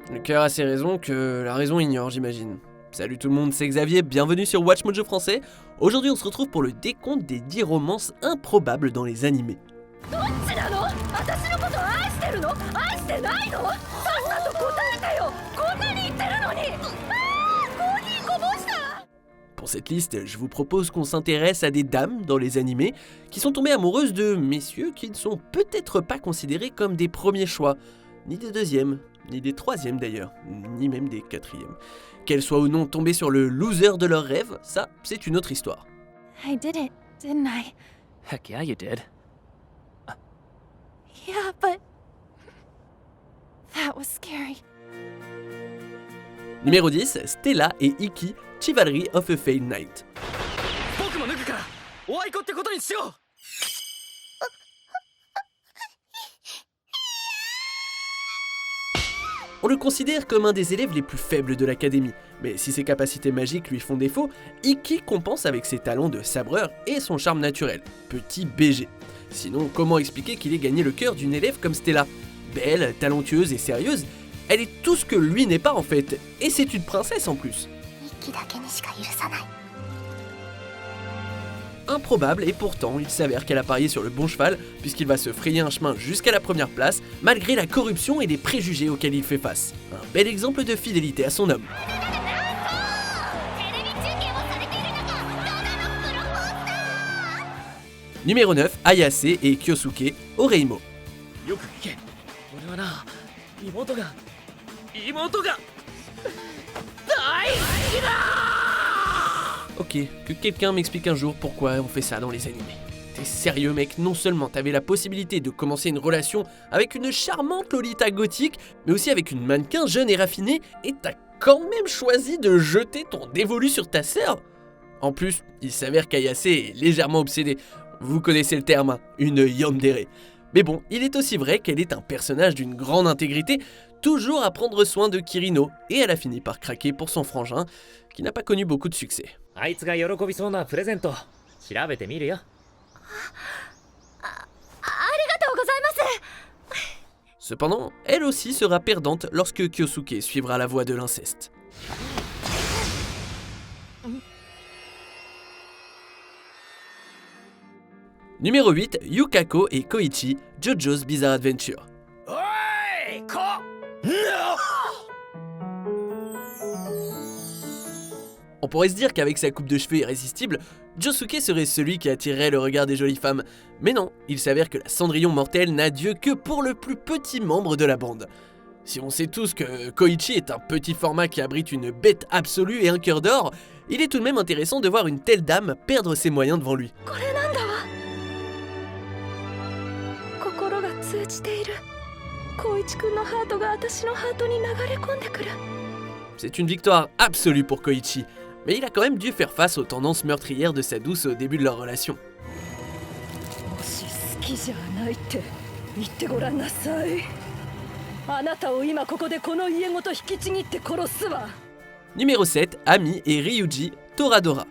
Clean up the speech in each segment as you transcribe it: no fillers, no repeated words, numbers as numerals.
Le cœur a ses raisons que la raison ignore, j'imagine. Salut tout le monde, c'est Xavier, bienvenue sur Watch Mojo français. Aujourd'hui on se retrouve pour le décompte des 10 romances improbables dans les animés. Pour cette liste, je vous propose qu'on s'intéresse à des dames dans les animés qui sont tombées amoureuses de messieurs qui ne sont peut-être pas considérés comme des premiers choix, ni des deuxièmes, ni des troisièmes d'ailleurs, ni même des quatrièmes. Qu'elles soient ou non tombées sur le loser de leurs rêves, ça, c'est une autre histoire. I did it, didn't I? Heck yeah, you did. Yeah, but... that was scary. Numéro 10, Stella et Ikki, Chivalry of a Failed Knight. On le considère comme un des élèves les plus faibles de l'académie, mais si ses capacités magiques lui font défaut, Ikki compense avec ses talents de sabreur et son charme naturel, petit BG. Sinon, comment expliquer qu'il ait gagné le cœur d'une élève comme Stella? Belle, talentueuse et sérieuse, elle est tout ce que lui n'est pas en fait, et c'est une princesse en plus. Improbable, et pourtant il s'avère qu'elle a parié sur le bon cheval puisqu'il va se frayer un chemin jusqu'à la première place malgré la corruption et les préjugés auxquels il fait face. Un bel exemple de fidélité à son homme. Numéro 9, Ayase et Kyosuke, Oreimo. Ok, que quelqu'un m'explique un jour pourquoi on fait ça dans les animés. T'es sérieux mec, non seulement t'avais la possibilité de commencer une relation avec une charmante Lolita gothique, mais aussi avec une mannequin jeune et raffinée, et t'as quand même choisi de jeter ton dévolu sur ta sœur. En plus, il s'avère qu'Ayase est légèrement obsédée. Vous connaissez le terme, hein, une yandere. Mais bon, il est aussi vrai qu'elle est un personnage d'une grande intégrité, toujours à prendre soin de Kirino, et elle a fini par craquer pour son frangin, qui n'a pas connu beaucoup de succès. Cependant, elle aussi sera perdante lorsque Kyosuke suivra la voie de l'inceste. Numéro 8, Yukako et Koichi, JoJo's Bizarre Adventure. On pourrait se dire qu'avec sa coupe de cheveux irrésistible, Josuke serait celui qui attirerait le regard des jolies femmes. Mais non, il s'avère que la Cendrillon mortelle n'a Dieu que pour le plus petit membre de la bande. Si on sait tous que Koichi est un petit format qui abrite une bête absolue et un cœur d'or, il est tout de même intéressant de voir une telle dame perdre ses moyens devant lui. C'est une victoire absolue pour Koichi, mais il a quand même dû faire face aux tendances meurtrières de sa douce au début de leur relation. Numéro 7, Ami et Ryuji, Toradora.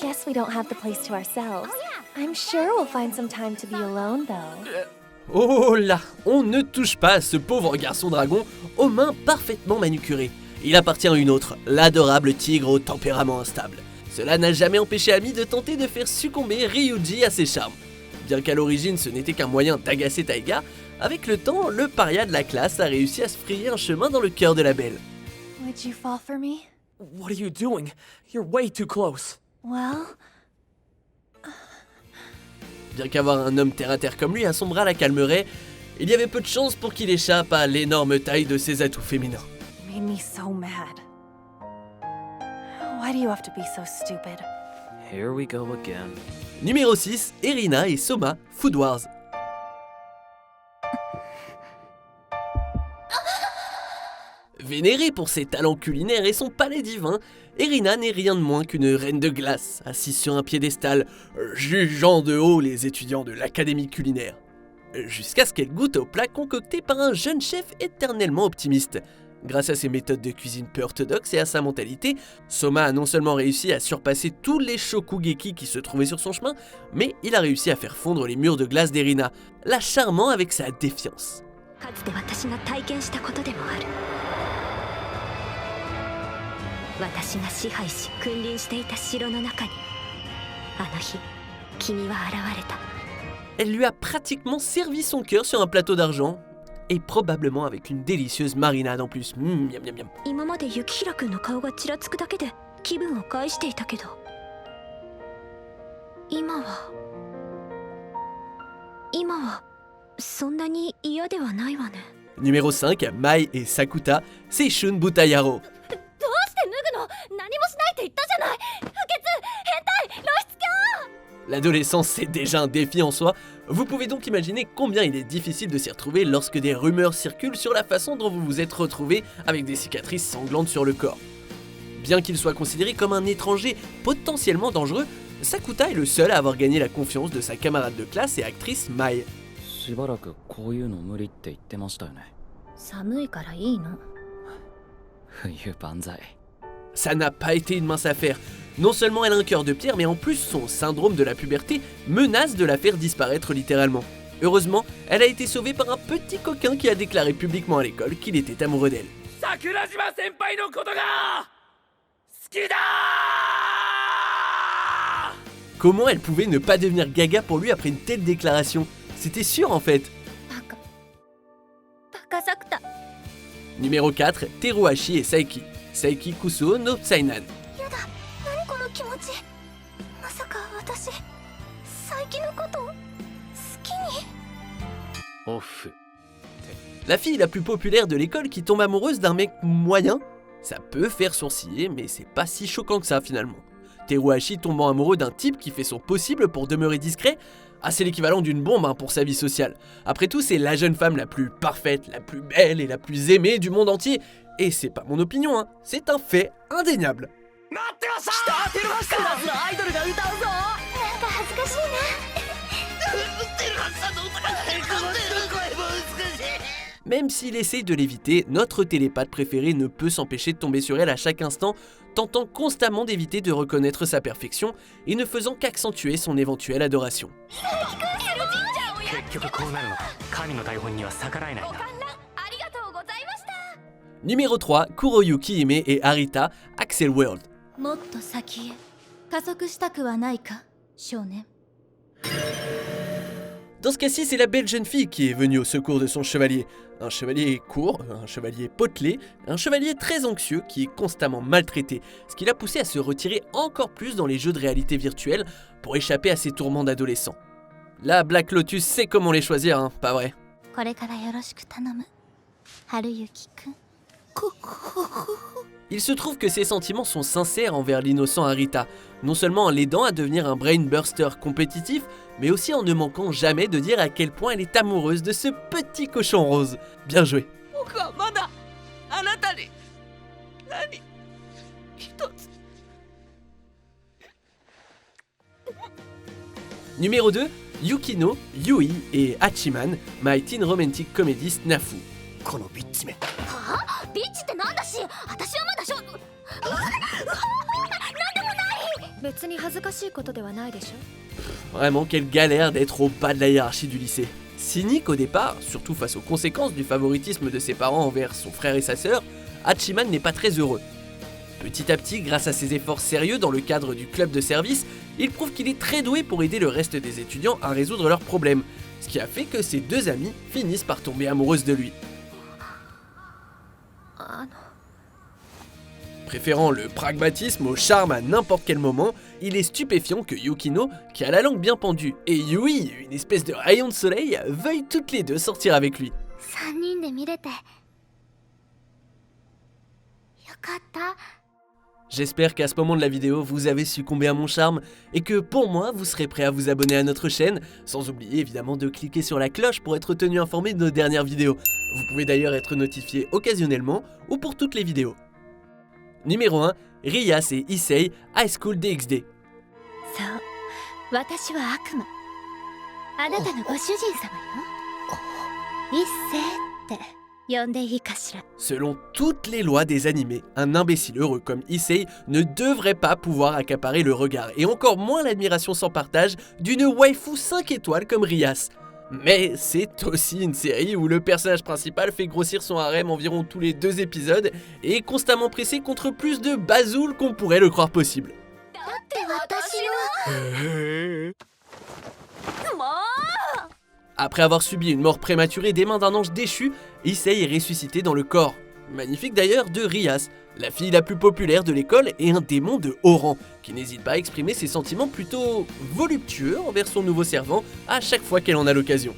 Guess we don't have the place to ourselves. I'm sure we'll find some time to be alone, though. Oh là, on ne touche pas à ce pauvre garçon dragon aux mains parfaitement manucurées. Il appartient à une autre, l'adorable tigre au tempérament instable. Cela n'a jamais empêché Ami de tenter de faire succomber Ryuji à ses charmes. Bien qu'à l'origine ce n'était qu'un moyen d'agacer Taiga, avec le temps, le paria de la classe a réussi à se frayer un chemin dans le cœur de la belle. Would you fall for me? What are you doing? You're way too close. Well... Bien qu'avoir un homme terre-à-terre comme lui à son bras la calmerait, il y avait peu de chance pour qu'il échappe à l'énorme taille de ses atouts féminins. made me so mad. Why do you have to be so stupid? Here we go again. Numéro 6, Erina et Soma, Food Wars. Vénérée pour ses talents culinaires et son palais divin, Erina n'est rien de moins qu'une reine de glace, assise sur un piédestal, jugeant de haut les étudiants de l'académie culinaire. Jusqu'à ce qu'elle goûte au plat concocté par un jeune chef éternellement optimiste. Grâce à ses méthodes de cuisine peu orthodoxes et à sa mentalité, Soma a non seulement réussi à surpasser tous les shokugeki qui se trouvaient sur son chemin, mais il a réussi à faire fondre les murs de glace d'Erina, la charmant avec sa défiance. かつて私が体験したことでもある。私が支配し君臨していた城の中にあの日君は現れた。 Elle lui a pratiquement servi son cœur sur un plateau d'argent, et probablement avec une délicieuse marinade en plus. Miam miam miam. 今まで幸宏君の顔がちらつくだけで気分を害していたけど、今はそんなに嫌ではないわね。 Numéro 5, Mai et Sakuta, c'est Shun Butayaro. どうして脱ぐの？何もしないって言ったじゃない。不潔、変態、露出狂。 L'adolescence, c'est déjà un défi en soi. Vous pouvez donc imaginer combien il est difficile de s'y retrouver lorsque des rumeurs circulent sur la façon dont vous vous êtes retrouvés avec des cicatrices sanglantes sur le corps. Bien qu'il soit considéré comme un étranger potentiellement dangereux, Sakuta est le seul à avoir gagné la confiance de sa camarade de classe et actrice Mai. しばらくこういうの無理って言ってましたよね。寒いからいいの。冬万歳。 Ça n'a pas été une mince affaire. Non seulement elle a un cœur de pierre, mais en plus son syndrome de la puberté menace de la faire disparaître littéralement. Heureusement, elle a été sauvée par un petit coquin qui a déclaré publiquement à l'école qu'il était amoureux d'elle. Sakurajima senpai no koto ga suki da! Comment elle pouvait ne pas devenir gaga pour lui après une telle déclaration? C'était sûr en fait. バカサクタ。 Numéro 4, Teruhashi et Saiki. Saiki Kusuo no Tsainan. やだ、何この気持ち。まさか私、最近のこと好きに。オフ。 La fille la plus populaire de l'école qui tombe amoureuse d'un mec moyen, ça peut faire sourciller, mais c'est pas si choquant que ça finalement. Teruhashi tombant amoureux d'un type qui fait son possible pour demeurer discret, c'est l'équivalent d'une bombe pour sa vie sociale. Après tout, c'est la jeune femme la plus parfaite, la plus belle et la plus aimée du monde entier. Et c'est pas mon opinion, c'est un fait indéniable. なんか恥ずかしいな。 Même s'il essaye de l'éviter, notre télépathe préféré ne peut s'empêcher de tomber sur elle à chaque instant, tentant constamment d'éviter de reconnaître sa perfection et ne faisant qu'accentuer son éventuelle adoration. Numéro 3, Kuroyuki Hime et Arita, Axel World. もっと先へ加速したくはないか、少年。 Dans ce cas-ci, c'est la belle jeune fille qui est venue au secours de son chevalier. Un chevalier court, un chevalier potelé, un chevalier très anxieux qui est constamment maltraité, ce qui l'a poussé à se retirer encore plus dans les jeux de réalité virtuelle pour échapper à ses tourments d'adolescent. La Black Lotus sait comment les choisir, pas vrai? これからよろしく頼む、春雪くん。 Il se trouve que ses sentiments sont sincères envers l'innocent Arita, non seulement en l'aidant à devenir un brain burster compétitif, mais aussi en ne manquant jamais de dire à quel point elle est amoureuse de ce petit cochon rose. Bien joué. Numéro 2, Yukino, Yui et Hachiman, My Teen Romantic Comedy Snafu. ビッチってなんだし、私はまだなんでもない。別に恥ずかしいことではないでしょ。 Vraiment, quelle galère d'être au bas de la hiérarchie du lycée. Cynique au départ, surtout face aux conséquences du favoritisme de ses parents envers son frère et sa sœur, Hachiman n'est pas très heureux. Petit à petit, grâce à ses efforts sérieux dans le cadre du club de service, il prouve qu'il est très doué pour aider le reste des étudiants à résoudre leurs problèmes, ce qui a fait que ses deux amies finissent par tomber amoureuses de lui. Préférant le pragmatisme au charme à n'importe quel moment, il est stupéfiant que Yukino, qui a la langue bien pendue, et Yui, une espèce de rayon de soleil, veuillent toutes les deux sortir avec lui. 3人で見れてよかった。 J'espère qu'à ce moment de la vidéo, vous avez succombé à mon charme et que pour moi, vous serez prêt à vous abonner à notre chaîne, sans oublier évidemment de cliquer sur la cloche pour être tenu informé de nos dernières vidéos. Vous pouvez d'ailleurs être notifié occasionnellement ou pour toutes les vidéos. Numéro 1, Rias et Issei, High School DxD. そう、私は悪魔。あなたのご主人様よ。一世って呼んでいいかしら。 Selon toutes les lois des animés, un imbécile heureux comme Issei ne devrait pas pouvoir accaparer le regard, et encore moins l'admiration sans partage d'une waifu 5 étoiles comme Rias. Mais c'est aussi une série où le personnage principal fait grossir son harem environ tous les 2 épisodes et est constamment pressé contre plus de bazoules qu'on pourrait le croire possible. Après avoir subi une mort prématurée des mains d'un ange déchu, Issei est ressuscité dans le corps, magnifique d'ailleurs, de Rias, la fille la plus populaire de l'école et un démon de haut rang, qui n'hésite pas à exprimer ses sentiments plutôt voluptueux envers son nouveau servant à chaque fois qu'elle en a l'occasion.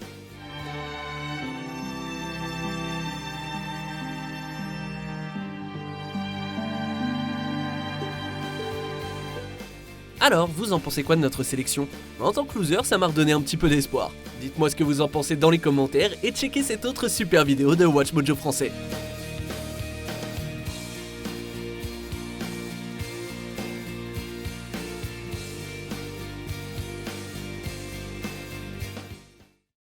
Alors, vous en pensez quoi de notre sélection? En tant que loser, ça m'a redonné un petit peu d'espoir. Dites-moi ce que vous en pensez dans les commentaires et checkez cette autre super vidéo de Watch Mojo français.